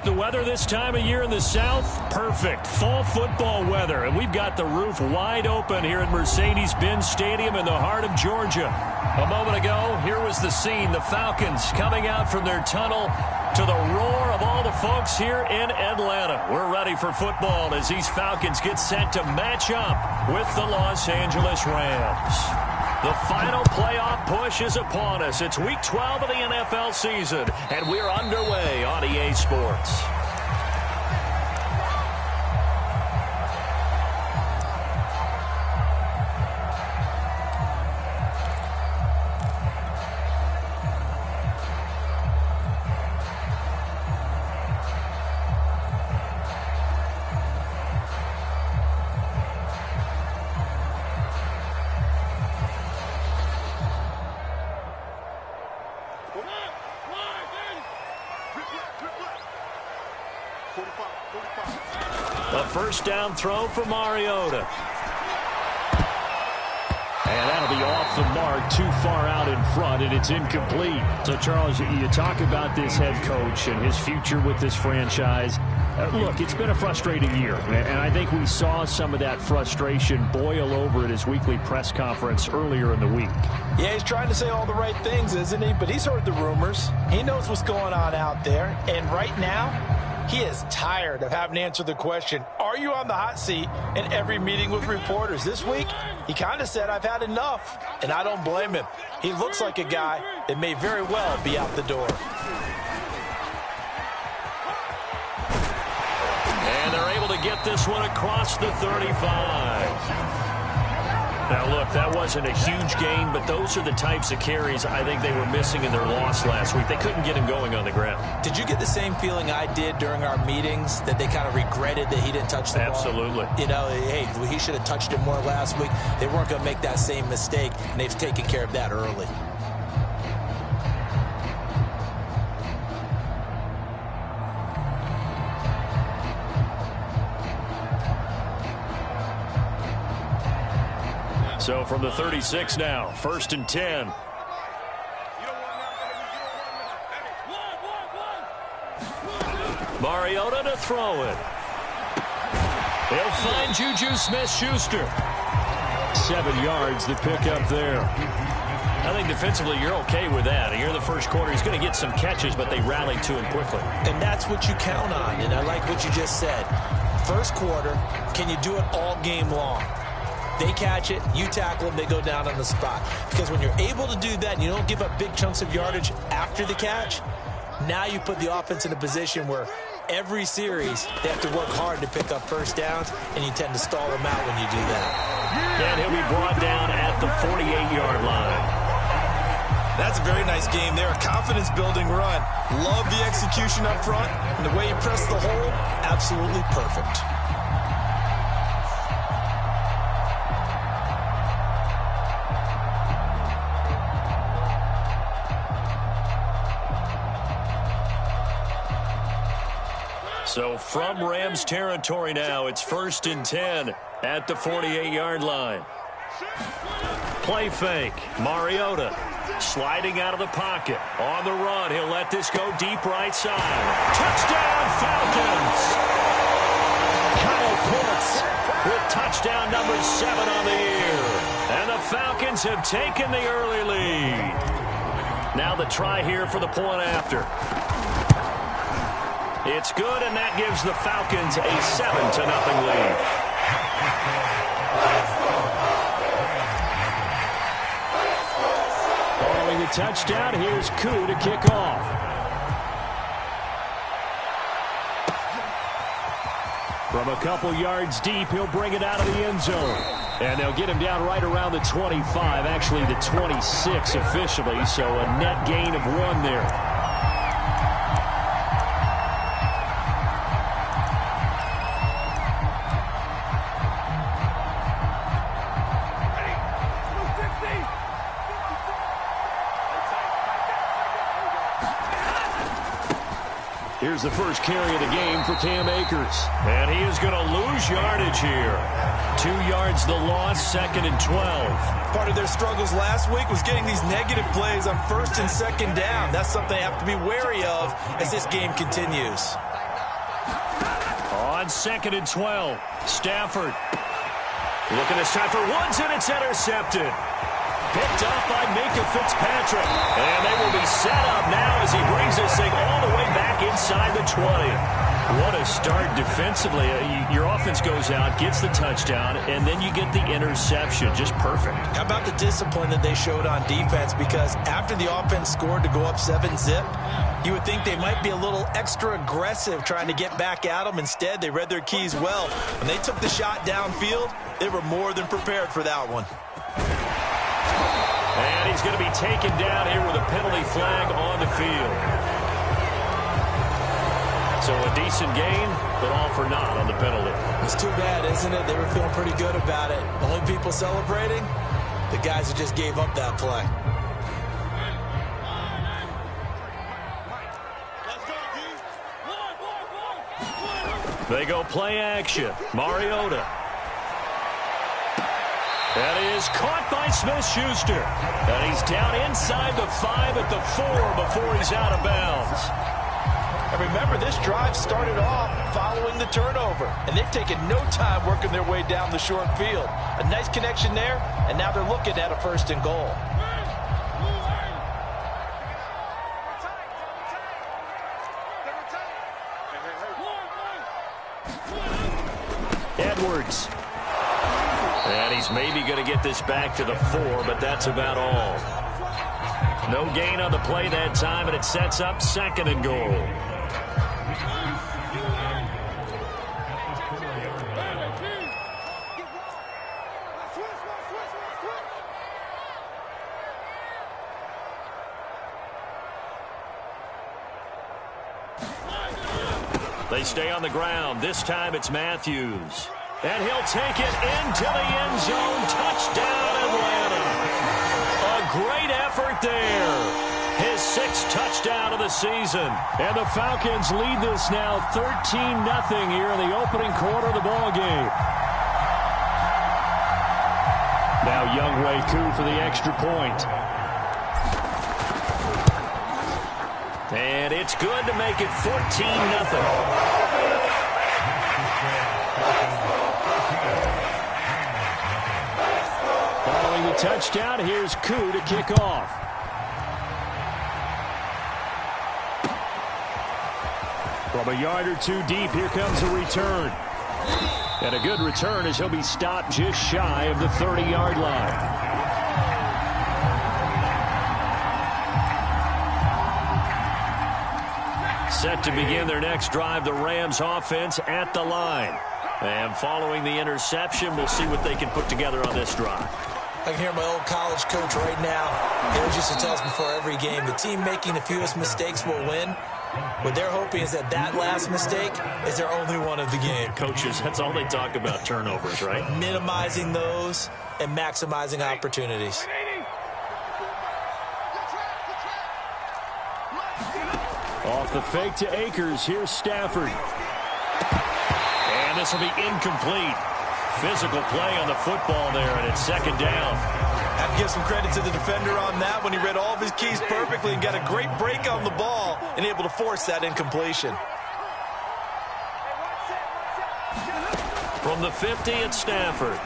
the weather this time of year in the South? Perfect. Fall football weather. And we've got the roof wide open here at Mercedes-Benz Stadium in the heart of Georgia. A moment ago, here was the scene. The Falcons coming out from their tunnel to the roar of all the folks here in Atlanta. We're ready for football as these Falcons get set to match up with the Los Angeles Rams. The final playoff push is upon us. It's Week 12 of the NFL season, and we're underway on EA Sports. A first down throw for Mariota. And that'll be off the mark, too far out in front, and it's incomplete. So, Charles, you talk about this head coach and his future with this franchise. Look, it's been a frustrating year, and I think we saw some of that frustration boil over at his weekly press conference earlier in the week. Yeah, he's trying to say all the right things, isn't he? But he's heard the rumors. He knows what's going on out there, and right now, he is tired of having to answer the question, are you on the hot seat in every meeting with reporters? This week, he kind of said, I've had enough, and I don't blame him. He looks like a guy that may very well be out the door. And they're able to get this one across the 35. Now, look, that wasn't a huge gain, but those are the types of carries I think they were missing in their loss last week. They couldn't get him going on the ground. Did you get the same feeling I did during our meetings, that they kind of regretted that he didn't touch the ball? Absolutely. You know, hey, he should have touched it more last week. They weren't going to make that same mistake, and they've taken care of that early. So from the 36 now, 1st and 10. Mariota to throw it. He'll find Juju Smith-Schuster. 7 yards, the pickup there. I think defensively you're okay with that. Here in the first quarter, he's going to get some catches, but they rallied to him quickly. And that's what you count on, and I like what you just said. First quarter, can you do it all game long? They catch it, you tackle them, they go down on the spot. Because when you're able to do that and you don't give up big chunks of yardage after the catch, now you put the offense in a position where every series they have to work hard to pick up first downs, and you tend to stall them out when you do that. And he'll be brought down at the 48-yard line. That's a very nice game there, a confidence-building run. Love the execution up front, and the way he pressed the hole, absolutely perfect. So from Rams territory now, it's 1st and 10 at the 48-yard line. Play fake. Mariota sliding out of the pocket. On the run, he'll let this go deep right side. Touchdown, Falcons! Kyle Pitts with touchdown number 7 on the year. And the Falcons have taken the early lead. Now the try here for the point after. It's good, and that gives the Falcons a 7-0 lead. Following the touchdown, here's Koo to kick off. From a couple yards deep, he'll bring it out of the end zone. And they'll get him down right around the 25, actually the 26 officially, so a net gain of 1 there. Here's the first carry of the game for Cam Akers. And he is going to lose yardage here. 2 yards the loss, 2nd and 12. Part of their struggles last week was getting these negative plays on 1st and 2nd down. That's something they have to be wary of as this game continues. On 2nd and 12, Stafford. Looking this time for Woods, and it's intercepted. Picked up by Minka Fitzpatrick. And they will be set up now as he brings this thing all the way back inside the 20. What a start defensively. Your offense goes out, gets the touchdown, and then you get the interception. Just perfect. How about the discipline that they showed on defense? Because after the offense scored to go up 7-zip, you would think they might be a little extra aggressive trying to get back at them. Instead, they read their keys well. When they took the shot downfield, they were more than prepared for that one. And he's going to be taken down here with a penalty flag on the field. So a decent gain, but all for naught on the penalty. It's too bad, isn't it? They were feeling pretty good about it. Only people celebrating, the guys who just gave up that play. They go play action. Mariota. That is caught by Smith-Schuster. And he's down inside the 5 at the 4 before he's out of bounds. And remember, this drive started off following the turnover. And they've taken no time working their way down the short field. A nice connection there, and now they're looking at a 1st and goal. Edwards. And he's maybe going to get this back to the 4, but that's about all. No gain on the play that time, and it sets up 2nd and goal. They stay on the ground. This time it's Matthews. And he'll take it into the end zone. Touchdown, Atlanta. A great effort there. His 6th touchdown of the season. And the Falcons lead this now 13-0 here in the opening quarter of the ball game. Now Younghoe Koo for the extra point. And it's good to make it 14-0. Following the touchdown, here's Koo to kick off. From a yard or 2 deep, here comes a return. And a good return as he'll be stopped just shy of the 30-yard line. Set to begin their next drive, the Rams offense at the line. And following the interception, we'll see what they can put together on this drive. I can hear my old college coach right now. He always used to tell us before every game, the team making the fewest mistakes will win. What they're hoping is that last mistake is their only one of the game. Coaches, that's all they talk about, turnovers, right? Minimizing those and maximizing opportunities. Off the fake to Akers, here's Stafford. And this will be incomplete. Physical play on the football there, and it's 2nd down. I have to give some credit to the defender on that when he read all of his keys perfectly and got a great break on the ball and able to force that incompletion. From the 50, it's Stafford.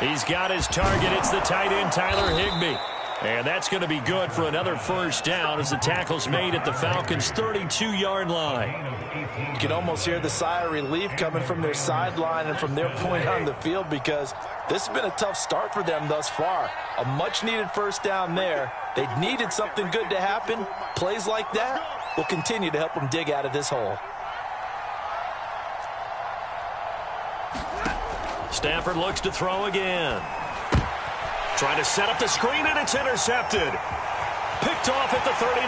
He's got his target. It's the tight end, Tyler Higbee. And that's going to be good for another 1st down as the tackle's made at the Falcons' 32-yard line. You can almost hear the sigh of relief coming from their sideline and from their point on the field because this has been a tough start for them thus far. A much-needed 1st down there. They needed something good to happen. Plays like that will continue to help them dig out of this hole. Stafford looks to throw again. Trying to set up the screen, and it's intercepted. Picked off at the 39,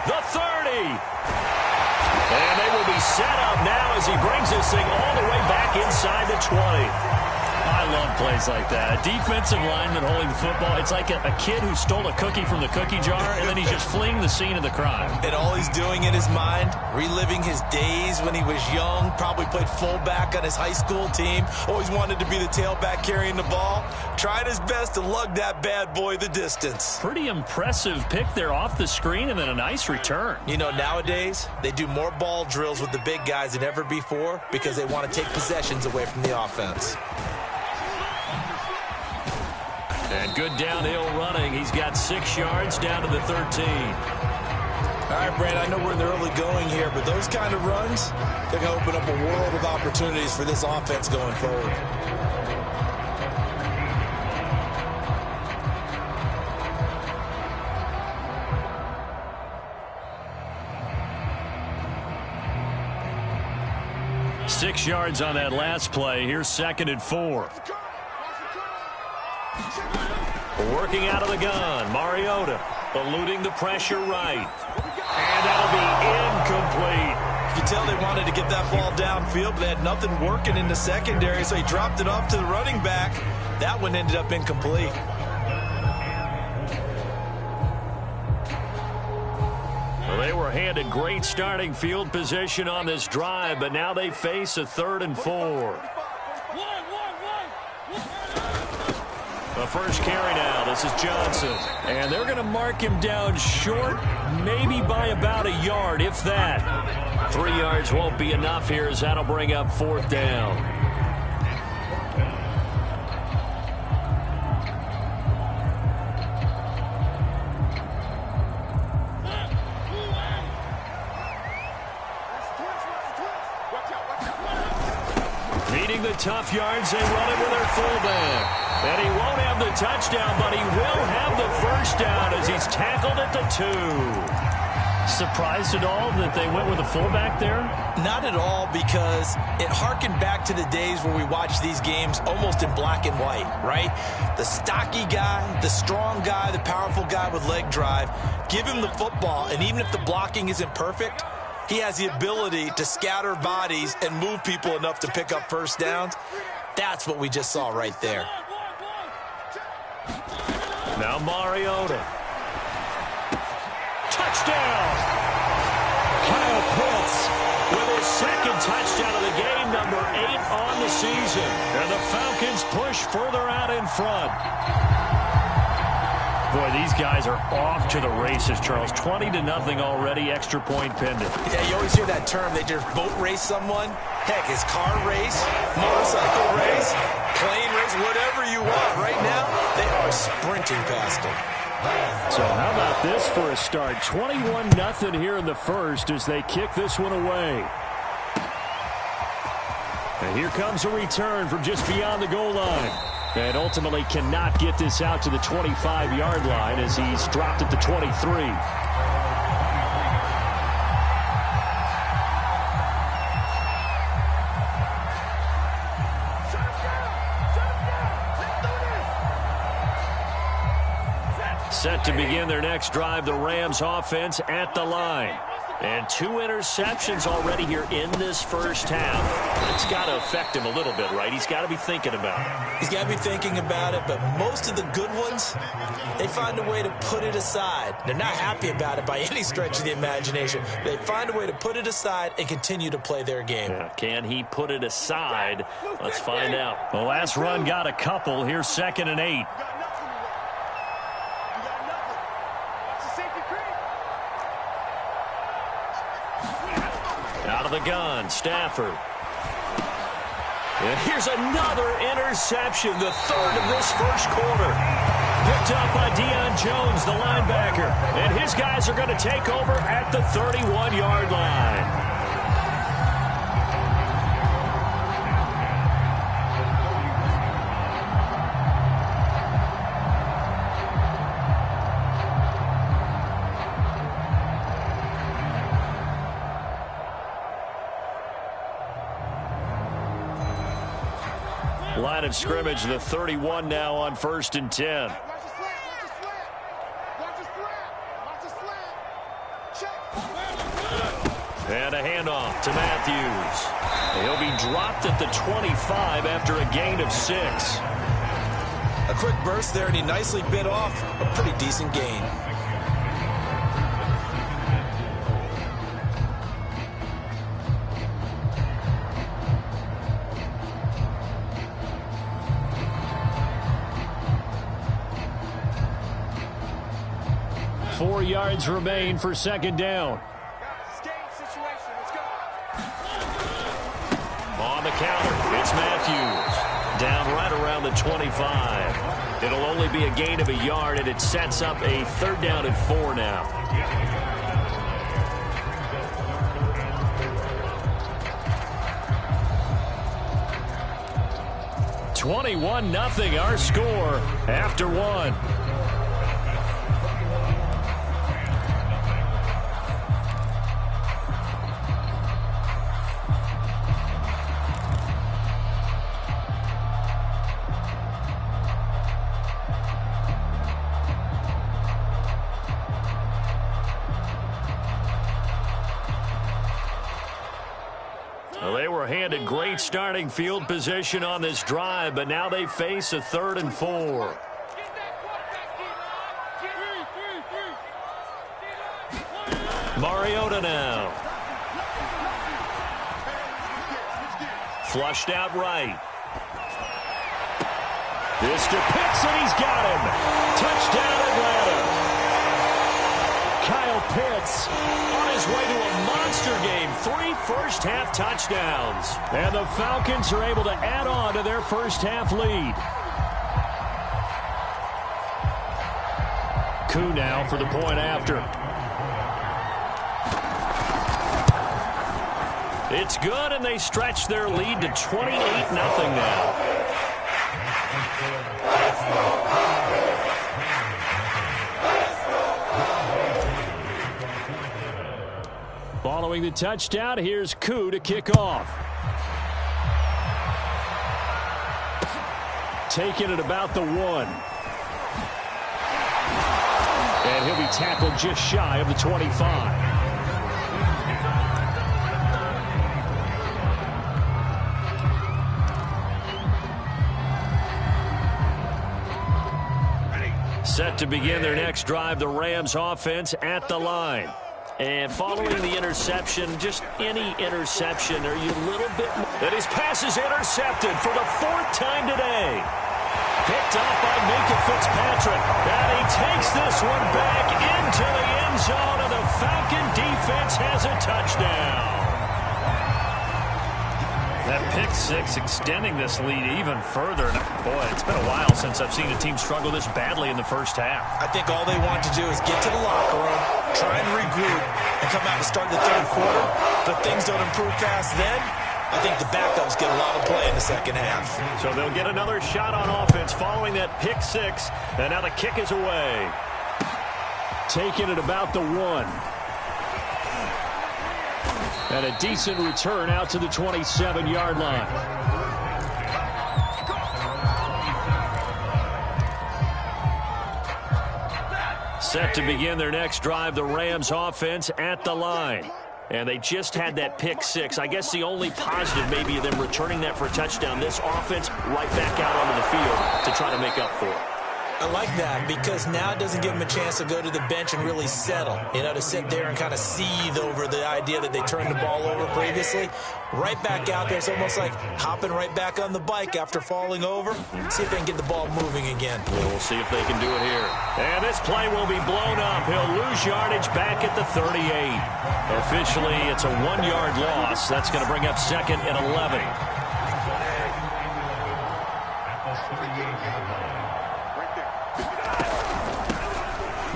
the 30. And they will be set up now as he brings this thing all the way back inside the 20. I love plays like that. A defensive lineman holding the football. It's like a kid who stole a cookie from the cookie jar, and then he's just fleeing the scene of the crime. And all he's doing in his mind, reliving his days when he was young, probably played fullback on his high school team, always wanted to be the tailback carrying the ball, tried his best to lug that bad boy the distance. Pretty impressive pick there off the screen, and then a nice return. You know, nowadays, they do more ball drills with the big guys than ever before because they want to take possessions away from the offense. And good downhill running. He's got 6 yards down to the 13. All right, Brad, I know we're in the early going here, but those kind of runs, they're going to open up a world of opportunities for this offense going forward. Six yards on that last play. Here's 2nd and 4. Working out of the gun, Mariota eluding the pressure right. And that'll be incomplete. You can tell they wanted to get that ball downfield, but they had nothing working in the secondary, so he dropped it off to the running back. That one ended up incomplete. Well, they were handed great starting field position on this drive, but now they face a 3rd and 4. The first carry now. This is Johnson. And they're going to mark him down short, maybe by about a yard, if that. 3 yards won't be enough here, as that'll bring up 4th down. Meeting the tough yards, they run it with their fullback. And he won't have the touchdown, but he will have the first down as he's tackled at the 2. Surprised at all that they went with a fullback there? Not at all, because it harkened back to the days where we watched these games almost in black and white, right? The stocky guy, the strong guy, the powerful guy with leg drive. Give him the football, and even if the blocking isn't perfect, he has the ability to scatter bodies and move people enough to pick up first downs. That's what we just saw right there. Now Mariota. Touchdown! Kyle Pitts with his 2nd touchdown of the game, number 8 on the season. And the Falcons push further out in front. Boy, these guys are off to the races, Charles. 20-0 already, extra point pending. Yeah, you always hear that term. They just boat race someone. Heck, it's car race, motorcycle race, plane race, whatever you want. Right now, they are sprinting past them. So how about this for a start? 21-0 here in the first as they kick this one away. And here comes a return from just beyond the goal line. And ultimately cannot get this out to the 25-yard line as he's dropped at the 23. Set to begin their next drive, the Rams offense at the line. And 2 interceptions already here in this first half. It's got to affect him a little bit, right? He's got to be thinking about it. He's got to be thinking about it, but most of the good ones, they find a way to put it aside. They're not happy about it by any stretch of the imagination. They find a way to put it aside and continue to play their game. Yeah, can he put it aside? Let's find out. The last run got a couple. Here's 2nd and 8. Out of the gun, Stafford. And here's another interception, the 3rd of this first quarter. Picked up by Deion Jones, the linebacker. And his guys are going to take over at the 31-yard line. Line of scrimmage, the 31 now on 1st and 10. And a handoff to Matthews. He'll be dropped at the 25 after a gain of 6. A quick burst there, and he nicely bit off a pretty decent gain. Four yards remain for second down. On the counter, it's Matthews. Down right around the 25. It'll only be a gain of a yard, and it sets up a third down and 4 now. (21-0) our score after 1. Well, they were handed great starting field position on this drive, but now they face a 3rd and 4. Mariota now. Flushed out right. This to Pitts, and he's got him. Touchdown, Atlanta. Kyle Pitts on his way to a monster game. 3 first-half touchdowns. And the Falcons are able to add on to their first-half lead. Koo now for the point after. It's good, and they stretch their lead to 28-0 now. Following the touchdown, here's Koo to kick off. Taking it about the 1. And he'll be tackled just shy of the 25. Set to begin their next drive, the Rams offense at the line. And following the interception, just any interception, are you a little bit more? And his pass is intercepted for the 4th time today. Picked off by Minka Fitzpatrick. And he takes this one back into the end zone, and the Falcon defense has a touchdown. That pick 6 extending this lead even further. Boy, it's been a while since I've seen a team struggle this badly in the first half. I think all they want to do is get to the locker room, try and regroup, and come out and start the 3rd quarter. But things don't improve fast then. I think the backups get a lot of play in the second half. So they'll get another shot on offense following that pick 6. And now the kick is away. Taking it about the 1. And a decent return out to the 27-yard line. Set to begin their next drive, the Rams offense at the line. And they just had that pick 6. I guess the only positive maybe of them returning that for a touchdown. This offense right back out onto the field to try to make up for it. I like that because now it doesn't give them a chance to go to the bench and really settle. You know, to sit there and kind of seethe over the idea that they turned the ball over previously. Right back out there. It's almost like hopping right back on the bike after falling over. See if they can get the ball moving again. We'll see if they can do it here. And this play will be blown up. He'll lose yardage back at the 38. Officially, it's a 1-yard loss. That's going to bring up 2nd and 11.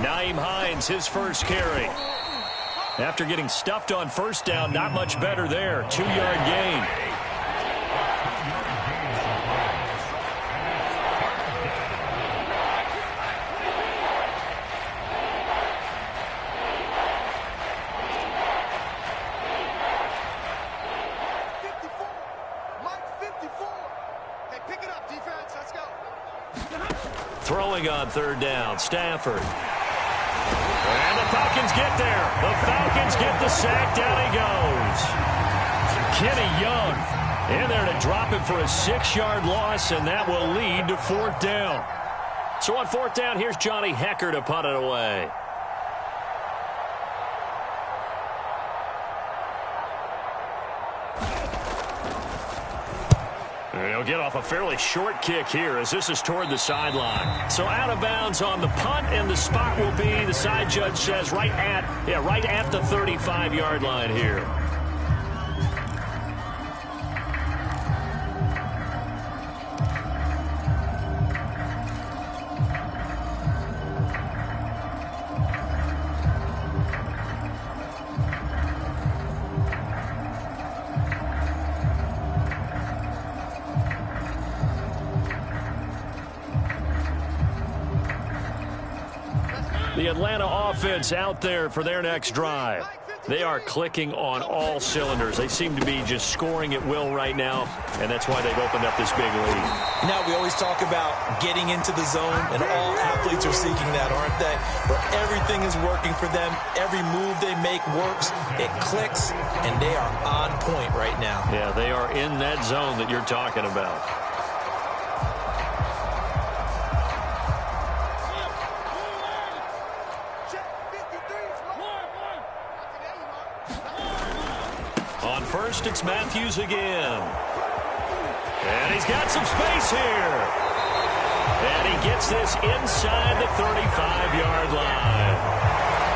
Nyheim Hines, his first carry. After getting stuffed on first down, not much better there. 2-yard gain. Throwing on 3rd down, Stafford. And the Falcons get there. The Falcons get the sack. Down he goes. Kenny Young in there to drop him for a 6-yard loss, and that will lead to 4th down. So on 4th down, here's Johnny Hecker to punt it away. He'll get off a fairly short kick here as this is toward the sideline. So out of bounds on the punt, and the spot will be, the side judge says, right at the 35-yard line here. The Atlanta offense out there for their next drive. They are clicking on all cylinders. They seem to be just scoring at will right now, and that's why they've opened up this big lead. Now, we always talk about getting into the zone, and all athletes are seeking that, aren't they? Where everything is working for them. Every move they make works. It clicks, and they are on point right now. Yeah, they are in that zone that you're talking about. On first, it's Matthews again. And he's got some space here. And he gets this inside the 35-yard line.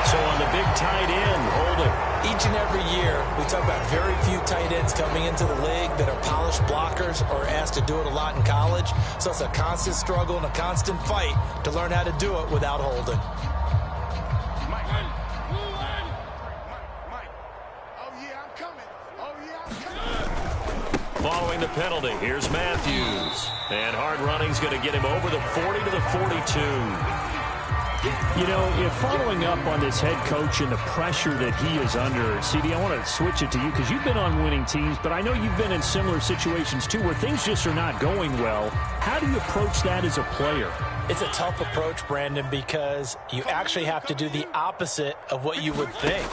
So on the big tight end, holding. Each and every year, we talk about very few tight ends coming into the league that are polished blockers or asked to do it a lot in college. So it's a constant struggle and a constant fight to learn how to do it without holding. Following the penalty, here's Matthews. And hard running's going to get him over the 40 to the 42. You know, if following up on this head coach and the pressure that he is under, CD, I want to switch it to you because you've been on winning teams, but I know you've been in similar situations too where things just are not going well. How do you approach that as a player? It's a tough approach, Brandon, because you actually have to do the opposite of what you would think.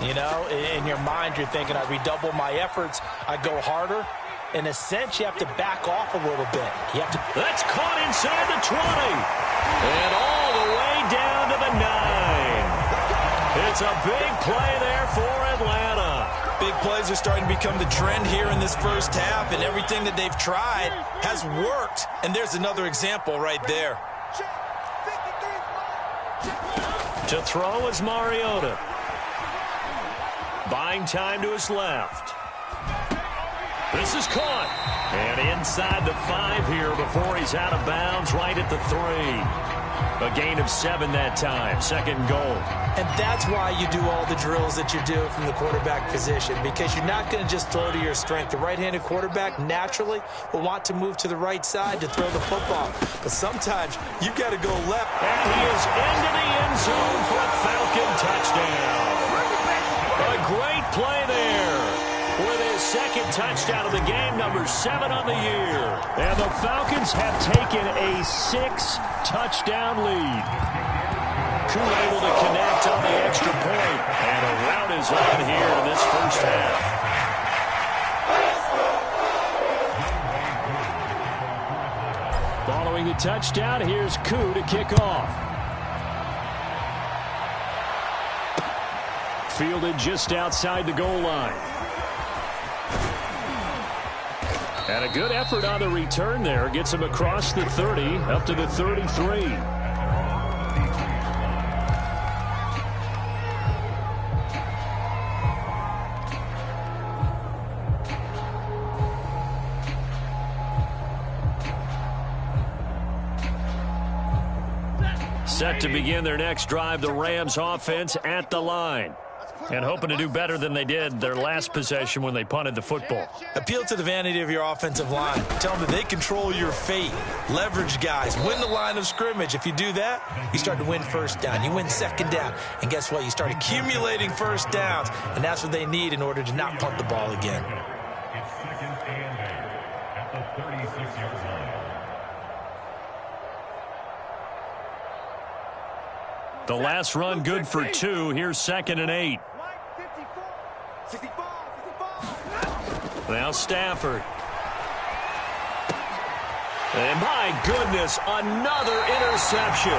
You know, in your mind, you're thinking, I redouble my efforts, I go harder. In a sense, you have to back off a little bit. You have to. That's caught inside the 20. And all the way down to the 9. It's a big play there for Atlanta. Big plays are starting to become the trend here in this first half, and everything that they've tried has worked. And there's another example right there. To throw is Mariota. Buying time to his left. This is caught. And inside the 5 here before he's out of bounds, right at the 3. A gain of 7 that time. 2nd and goal. And that's why you do all the drills that you do from the quarterback position, because you're not going to just throw to your strength. The right-handed quarterback naturally will want to move to the right side to throw the football. But sometimes you've got to go left. And he is into the end zone for a Falcon touchdown. A great play there. With his 2nd touchdown of the game, number 7 on the year. And the Falcons have taken a 6-touchdown lead. Koo able to connect on the extra point. And a rout is on here in this first half. Following the touchdown, here's Koo to kick off. Fielded just outside the goal line. And a good effort on the return there. Gets him across the 30, up to the 33. Set to begin their next drive, the Rams offense at the line. And hoping to do better than they did their last possession when they punted the football. Appeal to the vanity of your offensive line. Tell them that they control your fate. Leverage guys. Win the line of scrimmage. If you do that, you start to win first down. You win 2nd down. And guess what? You start accumulating first downs. And that's what they need in order to not punt the ball again. It's 2nd and 10 at the 36-yard line. The last run good for 2. Here's 2nd and 8. Now Stafford. And my goodness, another interception.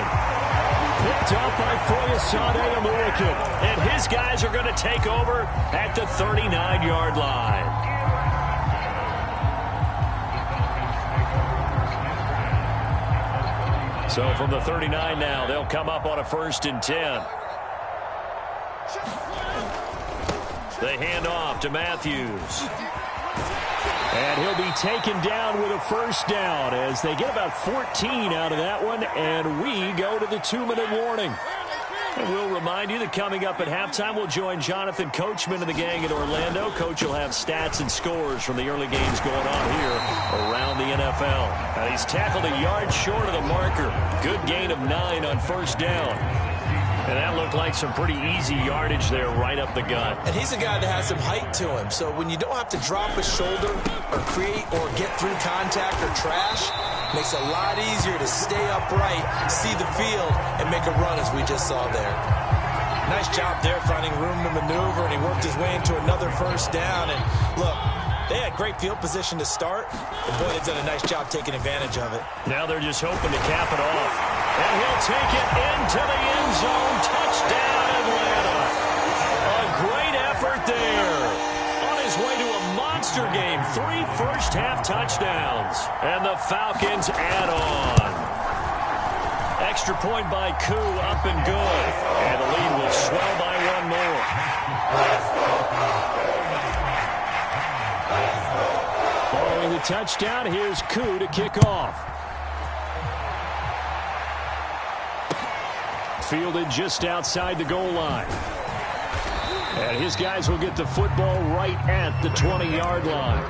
Picked up by Foyesade American. And his guys are going to take over at the 39-yard line. So from the 39 now, they'll come up on a 1st and 10. They hand off to Matthews. And he'll be taken down with a 1st down as they get about 14 out of that one, and we go to the 2-minute warning. And we'll remind you that coming up at halftime, we'll join Jonathan Coachman and the gang in Orlando. Coach will have stats and scores from the early games going on here around the NFL. And he's tackled a yard short of the marker. Good gain of 9 on 1st down. And that looked like some pretty easy yardage there right up the gut. And he's a guy that has some height to him. So when you don't have to drop a shoulder or create or get through contact or trash, makes it a lot easier to stay upright, see the field, and make a run as we just saw there. Nice job there finding room to maneuver, and he worked his way into another 1st down. And look, they had great field position to start, but boy, they've done a nice job taking advantage of it. Now they're just hoping to cap it off. And he'll take it into the end zone. Touchdown, Atlanta. A great effort there. On his way to a monster game. 3 first-half touchdowns. And the Falcons add on. Extra point by Koo, up and good. And the lead will swell by 1 more. Following the touchdown, here's Koo to kick off. Fielded just outside the goal line. And his guys will get the football right at the 20-yard line.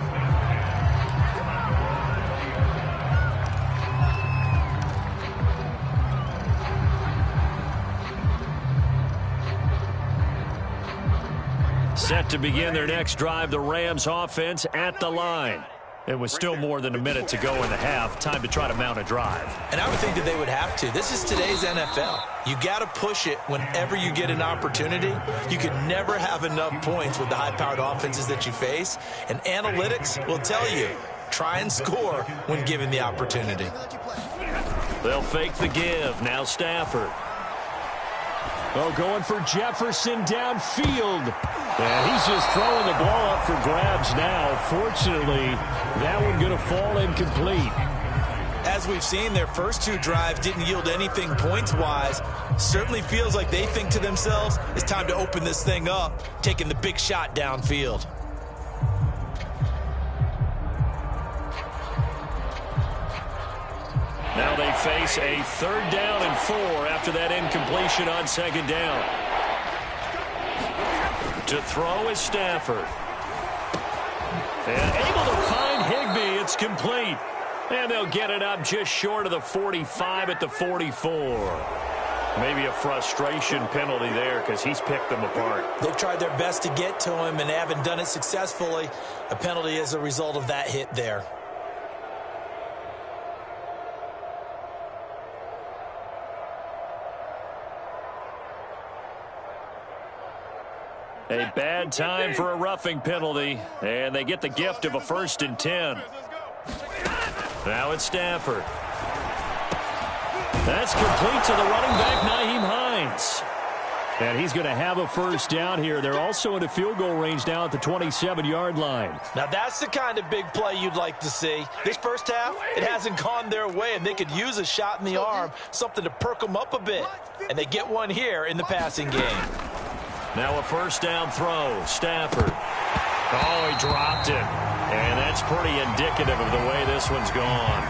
Set to begin their next drive, the Rams offense at the line. And with still more than a minute to go in the half, time to try to mount a drive. And I would think that they would have to. This is today's NFL. You got to push it whenever you get an opportunity. You can never have enough points with the high-powered offenses that you face. And analytics will tell you, try and score when given the opportunity. They'll fake the give. Now Stafford. Oh, going for Jefferson downfield. And he's just throwing the ball up for grabs now. Fortunately, that one going to fall incomplete. As we've seen, their first 2 drives didn't yield anything points-wise. Certainly feels like they think to themselves, it's time to open this thing up, taking the big shot downfield. Now they face a 3rd down and 4 after that incompletion on 2nd down. To throw is Stafford. And able to find Higbee. It's complete. And they'll get it up just short of the 45 at the 44. Maybe a frustration penalty there because he's picked them apart. They've tried their best to get to him and haven't done it successfully. A penalty is a result of that hit there. A bad time for a roughing penalty, and they get the gift of a 1st and 10. Now it's Stafford. That's complete to the running back, Nyheim Hines. And he's going to have a 1st down here. They're also into field goal range now at the 27-yard line. Now that's the kind of big play you'd like to see. This first half, it hasn't gone their way, and they could use a shot in the arm, something to perk them up a bit. And they get one here in the passing game. Now a 1st down throw. Stafford. Oh, he dropped it. And that's pretty indicative of the way this one's gone.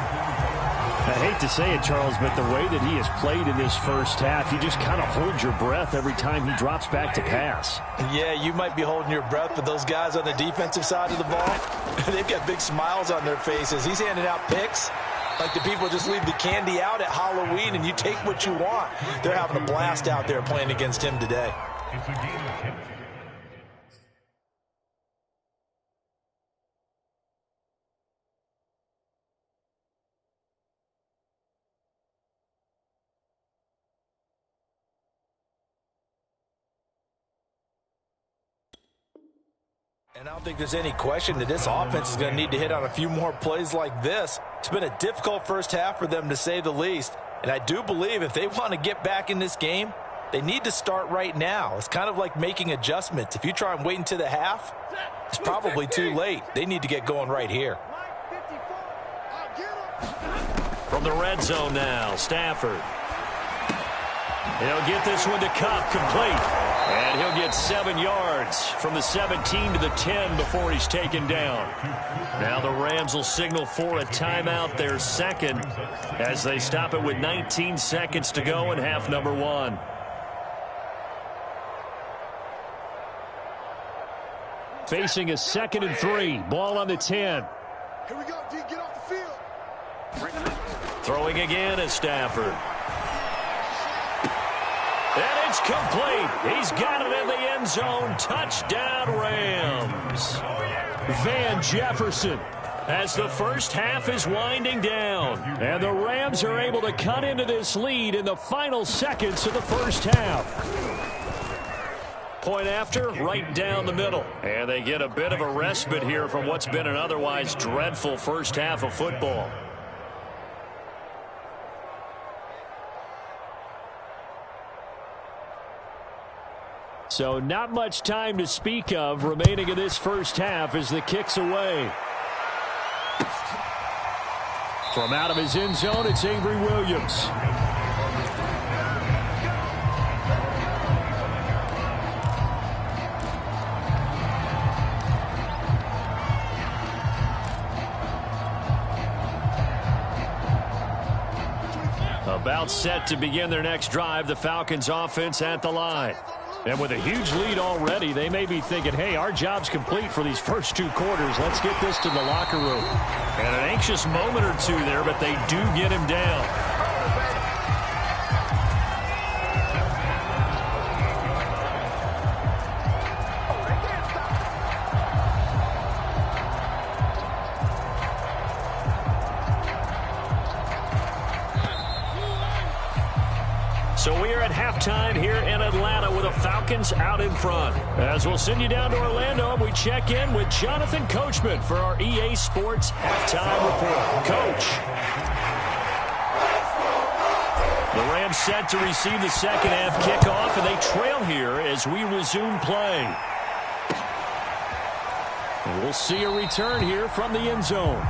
I hate to say it, Charles, but the way that he has played in this first half, you just kind of hold your breath every time he drops back to pass. Yeah, you might be holding your breath, but those guys on the defensive side of the ball, they've got big smiles on their faces. He's handing out picks like the people just leave the candy out at Halloween and you take what you want. They're having a blast out there playing against him today. It's a game of chemistry. And I don't think there's any question that this offense is going to need to hit on a few more plays like this. It's been a difficult first half for them, to say the least. And I do believe if they want to get back in this game, they need to start right now. It's kind of like making adjustments. If you try and wait until the half, it's probably too late. They need to get going right here. From the red zone now, Stafford. He'll get this one to Cup, complete. And he'll get 7 yards from the 17 to the 10 before he's taken down. Now the Rams will signal for a timeout, their second, as they stop it with 19 seconds to go in half number 1. Facing a 2nd and 3. Ball on the 10. Here we go, D. Get off the field. Throwing again is Stafford. And it's complete. He's got it in the end zone. Touchdown, Rams. Van Jefferson. As the first half is winding down. And the Rams are able to cut into this lead in the final seconds of the first half. Point after, right down the middle. And they get a bit of a respite here from what's been an otherwise dreadful first half of football. So not much time to speak of remaining in this first half as the kick's away. From out of his end zone, it's Avery Williams. About set to begin their next drive, the Falcons offense at the line. And with a huge lead already, they may be thinking, hey, our job's complete for these first 2 quarters. Let's get this to the locker room. And an anxious moment or two there, but they do get him down. So we are at halftime here in Atlanta with the Falcons out in front. As we'll send you down to Orlando, and we check in with Jonathan Coachman for our EA Sports Halftime Report. Coach. The Rams set to receive the second half kickoff, and they trail here as we resume play. And we'll see a return here from the end zone.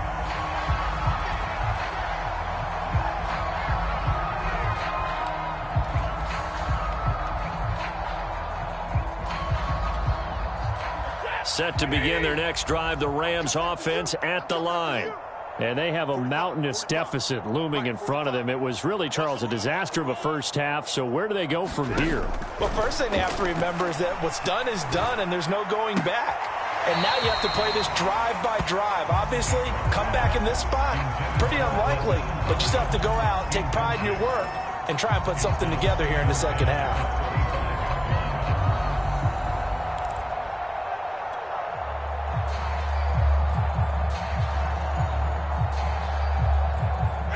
Set to begin their next drive, the Rams offense at the line. And they have a mountainous deficit looming in front of them. It was really, Charles, a disaster of a first half. So where do they go from here? Well, first thing they have to remember is that what's done is done, and there's no going back. And now you have to play this drive by drive. Obviously, come back in this spot, pretty unlikely. But you still have to go out, take pride in your work, and try and put something together here in the second half.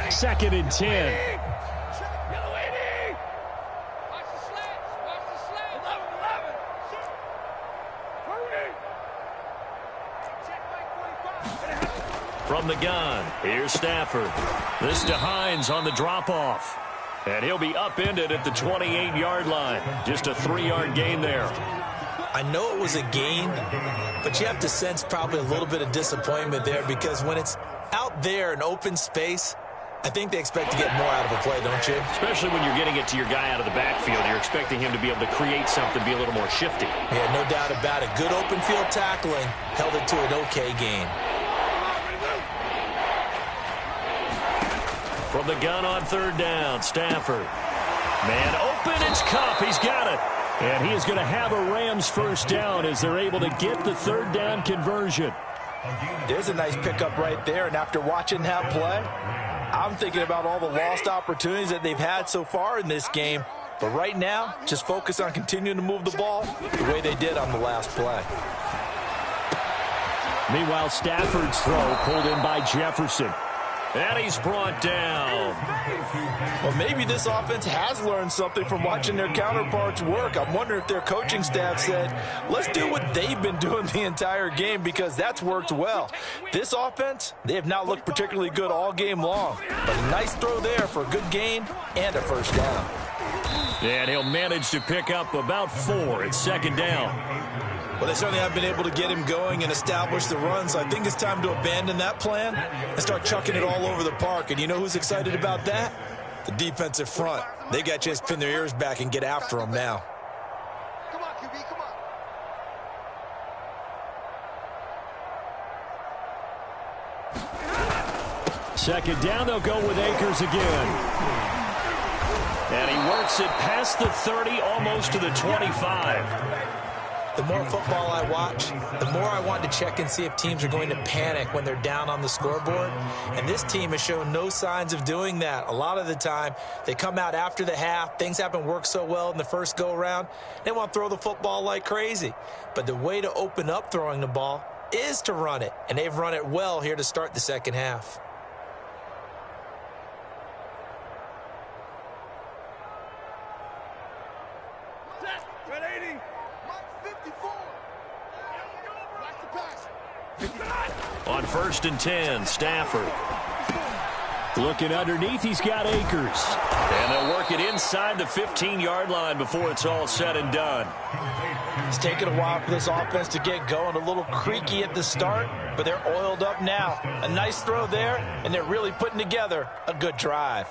Second and 10. From the gun, here's Stafford. This to Hines on the drop-off. And he'll be upended at the 28-yard line. Just a 3-yard gain there. I know it was a gain, but you have to sense probably a little bit of disappointment there, because when it's out there in open space, I think they expect to get more out of a play, don't you? Especially when you're getting it to your guy out of the backfield. You're expecting him to be able to create something, be a little more shifty. Yeah, no doubt about it. Good open field tackling held it to an okay gain. From the gun on third down, Stafford. Man open, it's Cup. He's got it. And he is going to have a Rams first down as they're able to get the third down conversion. There's a nice pickup right there, and after watching that play, I'm thinking about all the lost opportunities that they've had so far in this game. But right now, just focus on continuing to move the ball the way they did on the last play. Meanwhile, Stafford's throw pulled in by Jefferson. And he's brought down. Well, maybe this offense has learned something from watching their counterparts work. I'm wondering if their coaching staff said, let's do what they've been doing the entire game, because that's worked well. This offense, they have not looked particularly good all game long. But a nice throw there for a good gain and a first down. And he'll manage to pick up about 4 at second down. Well, they certainly have been able to get him going and establish the run, so I think it's time to abandon that plan and start chucking it all over the park. And you know who's excited about that? The defensive front. They got a chance to pin their ears back and get after him now. Come on, QB, come on. Second down, they'll go with Akers again. And he works it past the 30, almost to the 25. The more football I watch, the more I want to check and see if teams are going to panic when they're down on the scoreboard. And this team has shown no signs of doing that. A lot of the time, they come out after the half. Things haven't worked so well in the first go-around. They want to throw the football like crazy. But the way to open up throwing the ball is to run it. And they've run it well here to start the second half. On 1st and 10, Stafford. Looking underneath, he's got Akers. And they'll work it inside the 15-yard line before it's all said and done. It's taken a while for this offense to get going. A little creaky at the start, but they're oiled up now. A nice throw there, and they're really putting together a good drive.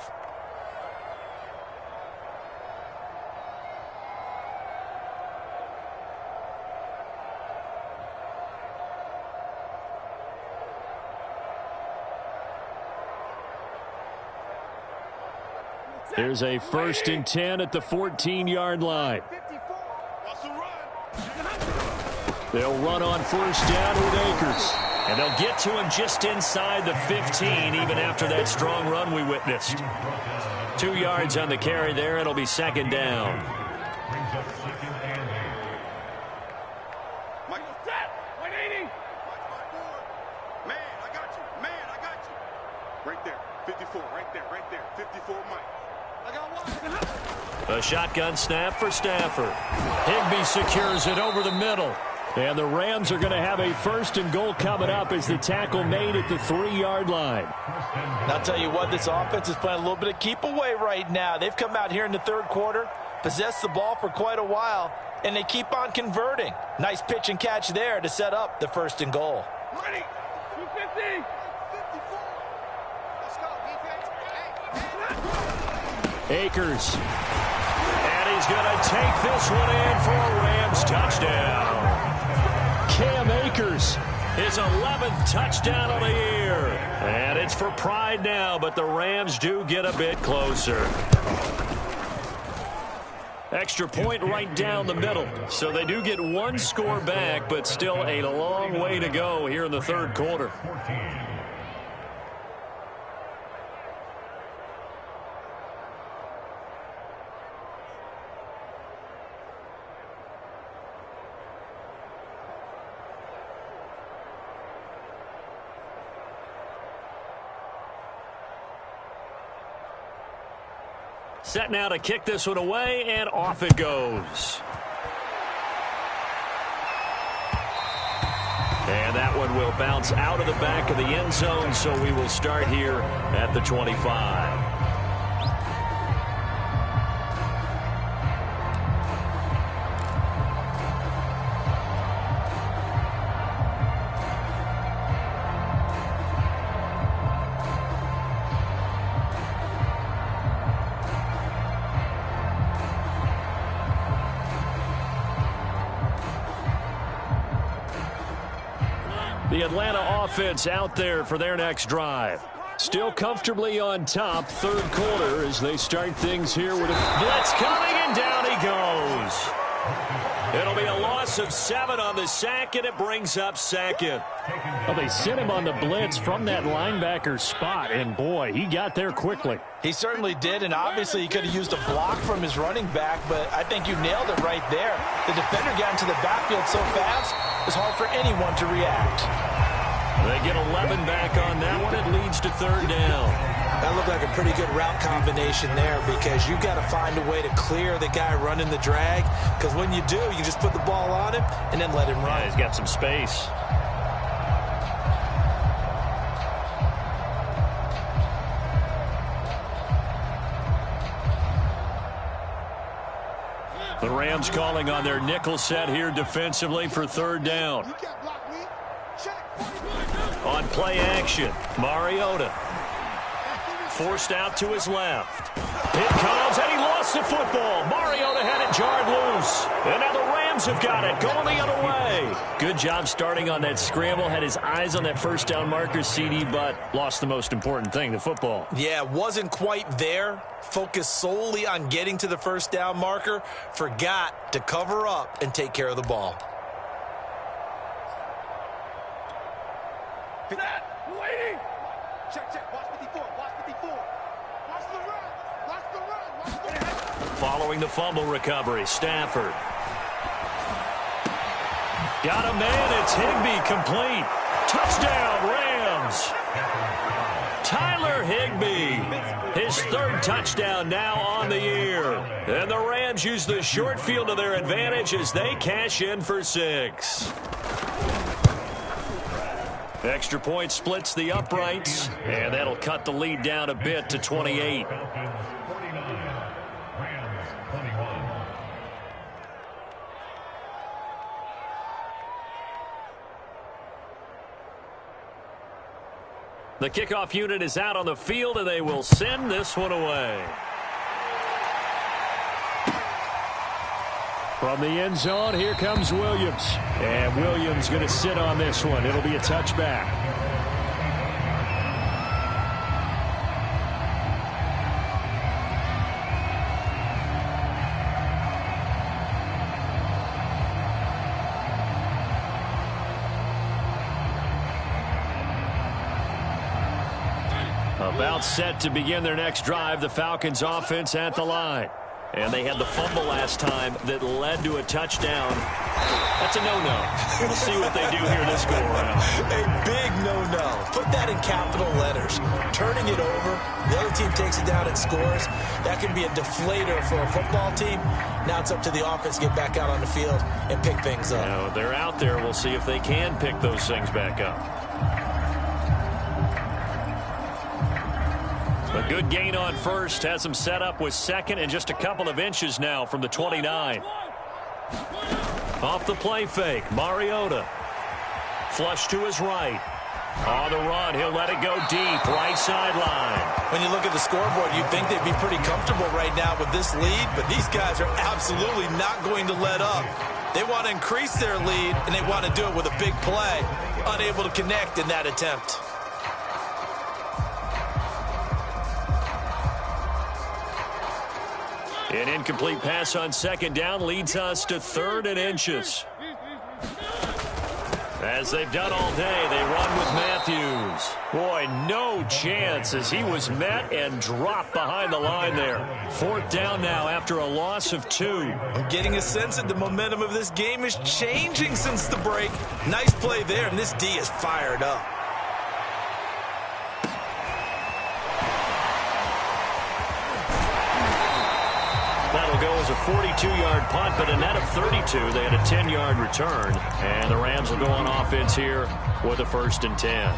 There's a 1st and 10 at the 14-yard line. They'll run on 1st down with Akers. And they'll get to him just inside the 15, even after that strong run we witnessed. 2 yards on the carry there. It'll be second down. Man, I got you. Man, I got you. Right there. 54. Right there. Right there. 54, Mike. I got one. A shotgun snap for Stafford. Higbee secures it over the middle. And the Rams are going to have a 1st and goal coming up as the tackle made at the 3-yard line. And I'll tell you what, this offense is playing a little bit of keep away right now. They've come out here in the third quarter, possessed the ball for quite a while, and they keep on converting. Nice pitch and catch there to set up the 1st and goal. Ready. 250. 54. Let's go, defense. Akers. And he's going to take this one in for a Rams touchdown. Cam Akers. His 11th touchdown of the year. And it's for pride now, but the Rams do get a bit closer. Extra point right down the middle. So they do get 1 score back, but still a long way to go here in the third quarter. Set now to kick this one away, and off it goes. And that one will bounce out of the back of the end zone, so we will start here at the 25. The Atlanta offense out there for their next drive. Still comfortably on top, third quarter, as they start things here with a blitz coming, and down he goes. It'll be a loss of 7 on the sack, and it brings up second. Well, they sent him on the blitz from that linebacker spot, and boy, he got there quickly. He certainly did, and obviously he could have used a block from his running back, but I think you nailed it right there. The defender got into the backfield so fast, it was hard for anyone to react. They get 11 back on that one. It leads to third down. That looked like a pretty good route combination there because you've got to find a way to clear the guy running the drag, because when you do, you just put the ball on him and then let him run. Yeah, he's got some space. The Rams calling on their nickel set here defensively for third down. On play action, Mariota. Forced out to his left. It comes, and he lost the football. Mariota had it jarred loose. And now the Rams have got it, going the other way. Good job starting on that scramble. Had his eyes on that first down marker, CD, but lost the most important thing, the football. Yeah, wasn't quite there. Focused solely on getting to the first down marker. Forgot to cover up and take care of the ball. Waiting. Check. Watch 54. Watch 54. Watch the run. Watch the run. Watch the run. Following the fumble recovery, Stafford. Got a man. It's Higbee complete. Touchdown, Rams. Tyler Higbee. His third touchdown now on the year. And the Rams use the short field to their advantage as they cash in for 6. Extra point splits the uprights, and that'll cut the lead down a bit to 28. The kickoff unit is out on the field, and they will send this one away. From the end zone, here comes Williams. And Williams going to sit on this one. It'll be a touchback. About set to begin their next drive, the Falcons offense at the line. And they had the fumble last time that led to a touchdown. That's a no-no. We'll see what they do here this go-around. A big no-no. Put that in capital letters. Turning it over, the other team takes it down and scores. That can be a deflator for a football team. Now it's up to the offense to get back out on the field and pick things up. Now, they're out there. We'll see if they can pick those things back up. A good gain on first. Has them set up with second and just a couple of inches now from the 29. Off the play fake, Mariota. Flush to his right. On the run, he'll let it go deep, right sideline. When you look at the scoreboard, you'd think they'd be pretty comfortable right now with this lead, but these guys are absolutely not going to let up. They want to increase their lead, and they want to do it with a big play. Unable to connect in that attempt. An incomplete pass on second down leads us to third and inches. As they've done all day, they run with Matthews. Boy, no chance as he was met and dropped behind the line there. Fourth down now after a loss of 2. I'm getting a sense that the momentum of this game is changing since the break. Nice play there, and this D is fired up. That'll go as a 42-yard punt, but a net of 32. They had a 10-yard return, and the Rams will go on offense here with a 1st and 10.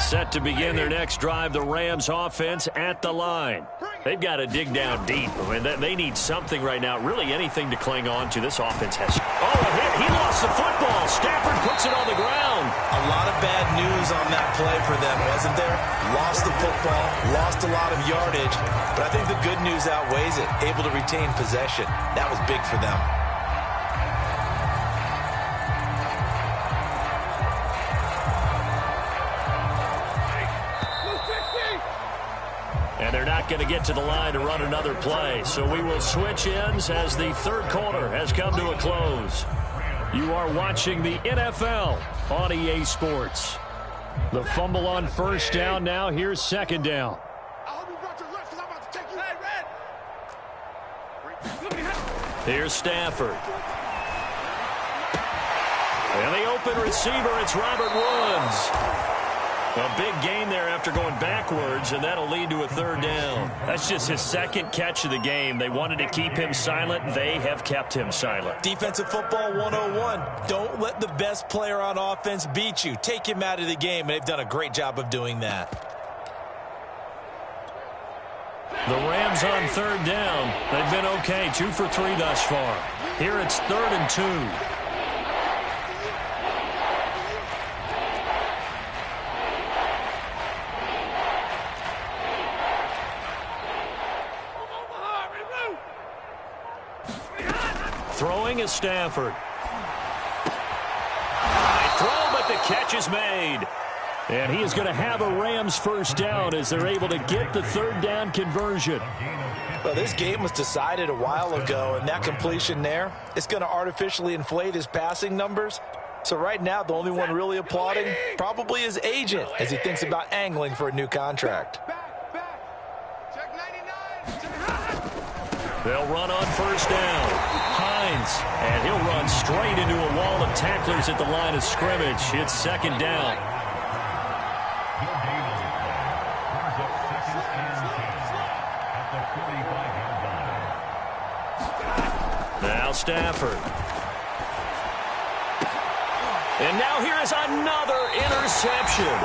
Set to begin their next drive, the Rams offense at the line. They've got to dig down deep. I mean, they need something right now, really anything to cling on to. This offense has... Oh, a hit. He lost the football. Stafford puts it on the ground. A lot of bad news on that play for them, wasn't there? Lost the football, lost a lot of yardage, but I think the good news outweighs it. Able to retain possession. That was big for them. And they're not going to get to the line to run another play. So we will switch ends as the third quarter has come to a close. You are watching the NFL on EA Sports. The fumble on first down now. Here's second down. I hope you brought your lunch because I'm about to take you. Hey, Red! Here's Stafford. And the open receiver, it's Robert Woods. A big gain there after going backwards, and that'll lead to a third down. That's just his second catch of the game. They wanted to keep him silent. They have kept him silent. Defensive football 101. Don't let the best player on offense beat you. Take him out of the game, and they've done a great job of doing that. The Rams on third down. They've been okay, 2 for 3 thus far. Here it's 3rd and 2. Throwing is Stafford. High throw, but the catch is made. And he is going to have a Rams first down as they're able to get the third down conversion. Well, this game was decided a while ago, and that completion there, it's going to artificially inflate his passing numbers. So right now, the only one really applauding probably his agent as he thinks about angling for a new contract. They'll run on first down. Hines, and he'll run straight into a wall of tacklers at the line of scrimmage. It's 2nd down. Now Stafford. And now here is another interception.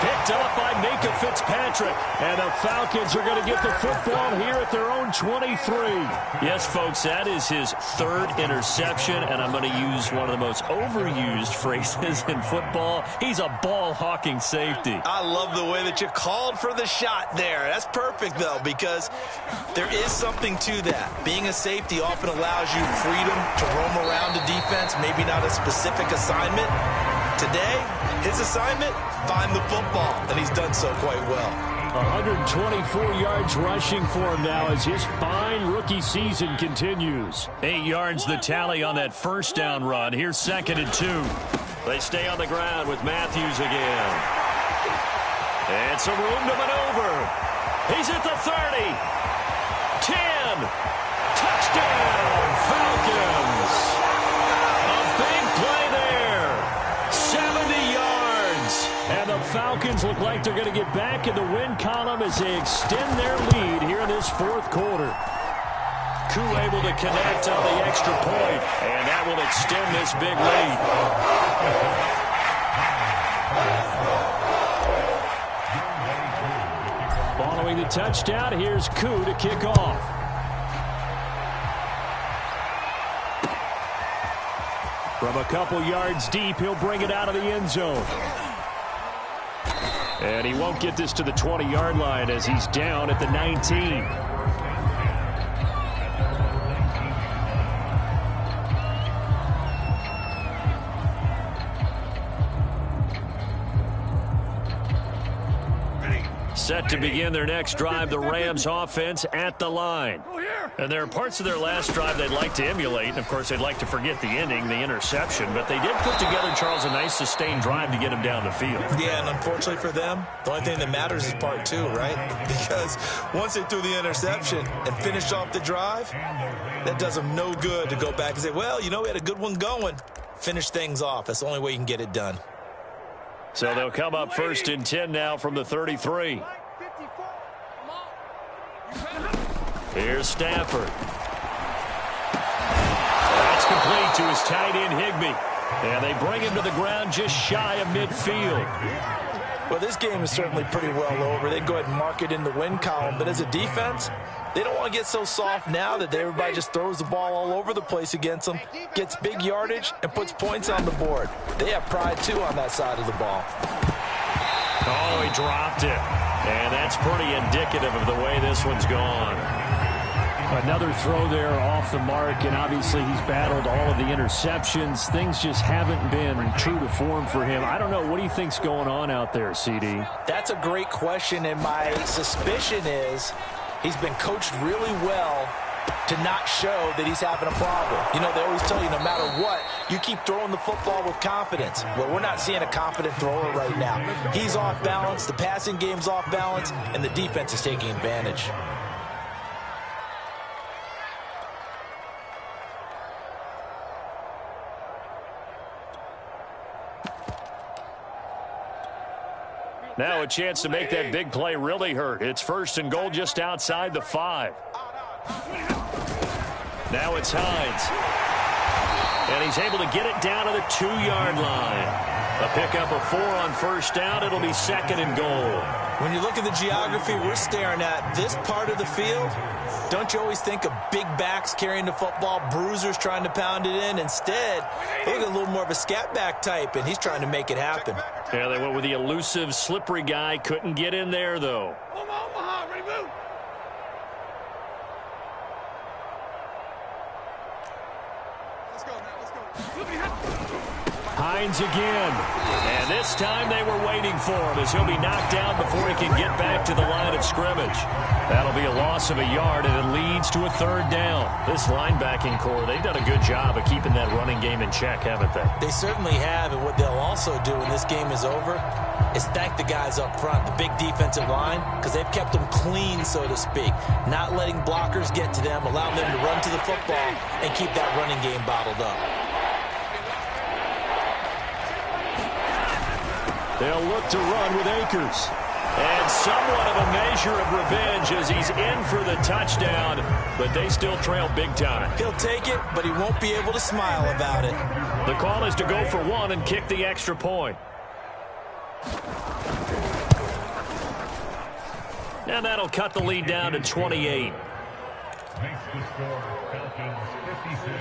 Picked up by Minka Fitzpatrick. And the Falcons are going to get the football here at their own 23. Yes, folks, that is his 3rd interception. And I'm going to use one of the most overused phrases in football. He's a ball-hawking safety. I love the way that you called for the shot there. That's perfect, though, because there is something to that. Being a safety often allows you freedom to roam around the defense, maybe not a specific assignment. Today, his assignment, find the football, and he's done so quite well. 124 yards rushing for him now as his fine rookie season continues. 8 yards the tally on that first down run. Here's 2nd and 2. They stay on the ground with Matthews again. And some room to maneuver. He's at the 30. 10. Touchdown, Falcons. A big play there. 70 yards. And the Falcons look like they're going to get back in the win column as they extend their lead here in this 4th quarter. Koo able to connect on the extra point, and that will extend this big lead. Following the touchdown, here's Koo to kick off. From a couple yards deep, he'll bring it out of the end zone. And he won't get this to the 20-yard line as he's down at the 19. Set to begin their next drive, the Rams offense at the line. And there are parts of their last drive they'd like to emulate. And, of course, they'd like to forget the ending, the interception. But they did put together, Charles, a nice sustained drive to get him down the field. Yeah, and unfortunately for them, the only thing that matters is part 2, right? Because once they threw the interception and finished off the drive, that does them no good to go back and say, well, you know, we had a good one going. Finish things off. That's the only way you can get it done. So they'll come up 1st and 10 now from the 33. Here's Stafford. That's complete to his tight end, Higbee. And they bring him to the ground just shy of midfield. Well, this game is certainly pretty well over. They'd go ahead and mark it in the win column. But as a defense, they don't want to get so soft now that everybody just throws the ball all over the place against them, gets big yardage, and puts points on the board. They have pride, too, on that side of the ball. Oh, he dropped it. And that's pretty indicative of the way this one's gone. Another throw there off the mark, and obviously he's battled all of the interceptions. Things just haven't been true to form for him. I don't know. What do you think's going on out there, CD? That's a great question, and my suspicion is he's been coached really well to not show that he's having a problem. You know, they always tell you no matter what, you keep throwing the football with confidence. Well, we're not seeing a confident thrower right now. He's off balance, the passing game's off balance, and the defense is taking advantage. Now a chance to make that big play really hurt. It's 1st and goal just outside the 5. Now it's Hines. And he's able to get it down to the 2-yard line. A pickup of 4 on 1st down. It'll be 2nd and goal. When you look at the geography we're staring at, this part of the field, don't you always think of big backs carrying the football, bruisers trying to pound it in? Instead, look at a little more of a scat back type, and he's trying to make it happen. Yeah, they went with the elusive, slippery guy. Couldn't get in there, though. Hines again. And this time they were waiting for him as he'll be knocked down before he can get back to the line of scrimmage. That'll be a loss of a yard, and it leads to a 3rd down. This linebacking core, they've done a good job of keeping that running game in check, haven't they? They certainly have, and what they'll also do when this game is over is thank the guys up front, the big defensive line, because they've kept them clean, so to speak, not letting blockers get to them, allowing them to run to the football and keep that running game bottled up. They'll look to run with Akers. And somewhat of a measure of revenge as he's in for the touchdown, but they still trail big time. He'll take it, but he won't be able to smile about it. The call is to go for 1 and kick the extra point. And that'll cut the lead down to 28. Makes the score Falcons 56,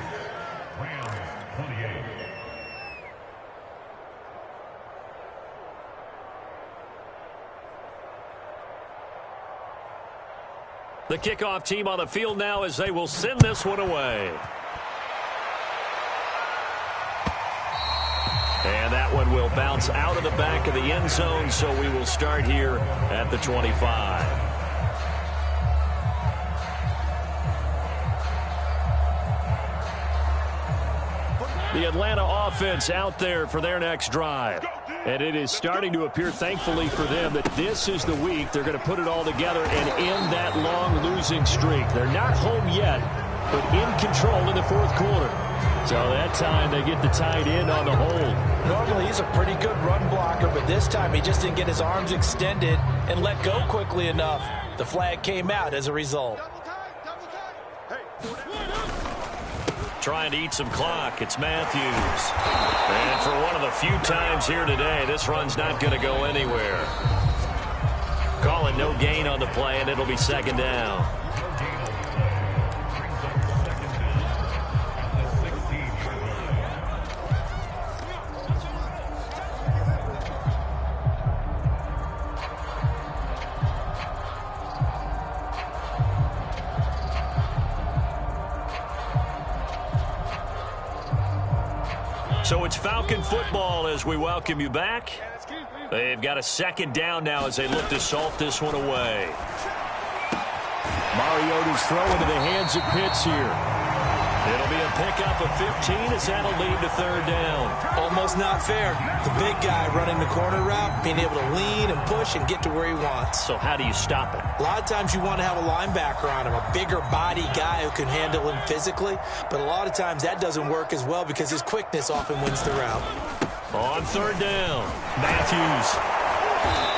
Rams 28. The kickoff team on the field now as they will send this one away. And that one will bounce out of the back of the end zone, so we will start here at the 25. The Atlanta offense out there for their next drive. And it is starting to appear, thankfully for them, that this is the week they're going to put it all together and end that long losing streak. They're not home yet, but in control in the 4th quarter. So that time they get the tight end on the hold. Normally he's a pretty good run blocker, but this time he just didn't get his arms extended and let go quickly enough. The flag came out as a result. Trying to eat some clock. It's Matthews. And for one of the few times here today, this run's not going to go anywhere. Call it no gain on the play, and it'll be 2nd down. So it's Falcon football as we welcome you back. They've got a 2nd down now as they look to salt this one away. Mariota's throw into the hands of Pitts here. It'll be a pickup of 15 as that'll lead to 3rd down. Almost not fair. The big guy running the corner route, being able to lean and push and get to where he wants. So how do you stop it? A lot of times you want to have a linebacker on him, a bigger body guy who can handle him physically, but a lot of times that doesn't work as well because his quickness often wins the route. On 3rd down, Matthews.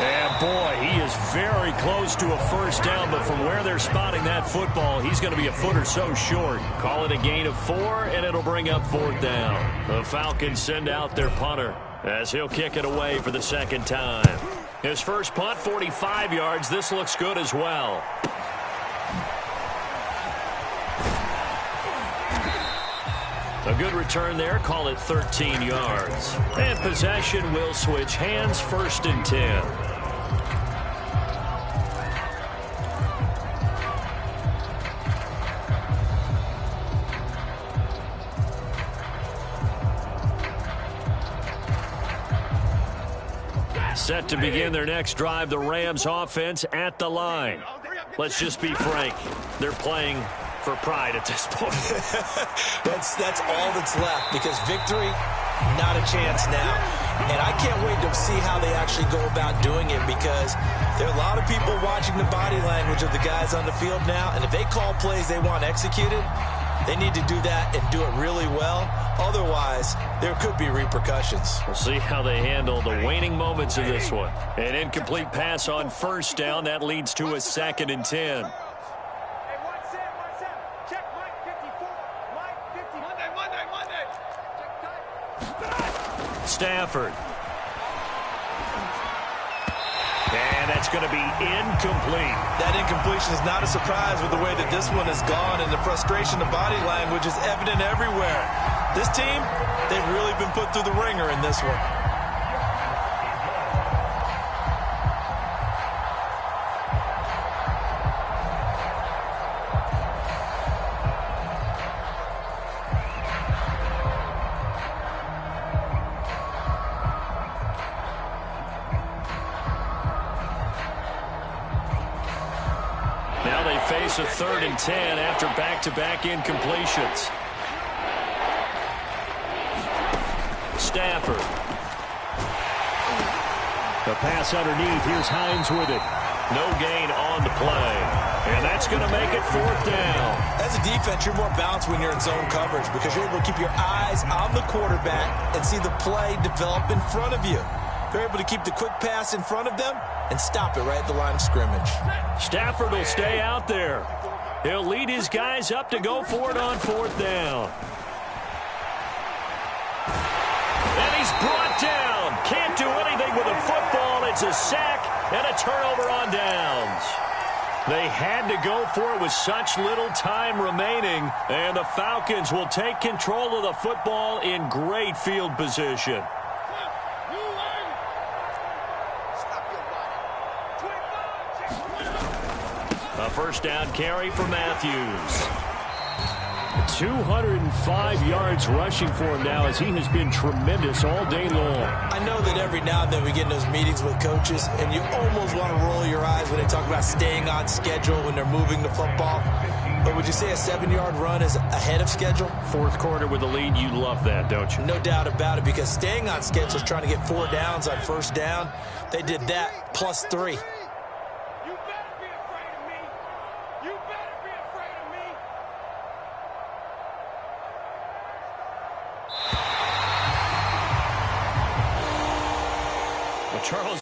And boy, he is very close to a 1st down, but from where they're spotting that football, he's going to be a foot or so short. Call it a gain of 4, and it'll bring up 4th down. The Falcons send out their punter as he'll kick it away for the 2nd time. His first punt, 45 yards. This looks good as well. A good return there. Call it 13 yards. And possession will switch hands. 1st and 10. Set to begin their next drive, the Rams offense at the line. Let's just be frank. They're playing for pride at this point. That's all that's left because victory, not a chance now. And I can't wait to see how they actually go about doing it because there are a lot of people watching the body language of the guys on the field now, and if they call plays they want executed, They need to do that and do it really well. Otherwise, there could be repercussions. We'll see how they handle the waning moments of this one. An incomplete pass on first down. That leads to a 2nd and 10. Stafford. And that's going to be incomplete. That incompletion is not a surprise with the way that this one has gone, and the frustration, the body language is evident everywhere. This team, they've really been put through the ringer in this one. Now they face a 3rd and 10 after back-to-back incompletions. Stafford. The pass underneath. Here's Hines with it. No gain on the play. And that's going to make it 4th down. As a defense, you're more balanced when you're in zone coverage because you're able to keep your eyes on the quarterback and see the play develop in front of you. They're able to keep the quick pass in front of them and stop it right at the line of scrimmage. Stafford will stay out there. He'll lead his guys up to go for it on 4th down. And he's brought down. Can't do anything with a football. It's a sack and a turnover on downs. They had to go for it with such little time remaining, and the Falcons will take control of the football in great field position. A 1st down carry for Matthews. 205 yards rushing for him now as he has been tremendous all day long. I know that every now and then we get in those meetings with coaches, and you almost want to roll your eyes when they talk about staying on schedule when they're moving the football. But would you say a 7-yard run is ahead of schedule? 4th quarter with a lead, you love that, don't you? No doubt about it, because staying on schedule is trying to get 4 downs on 1st down. They did that plus 3. Charles,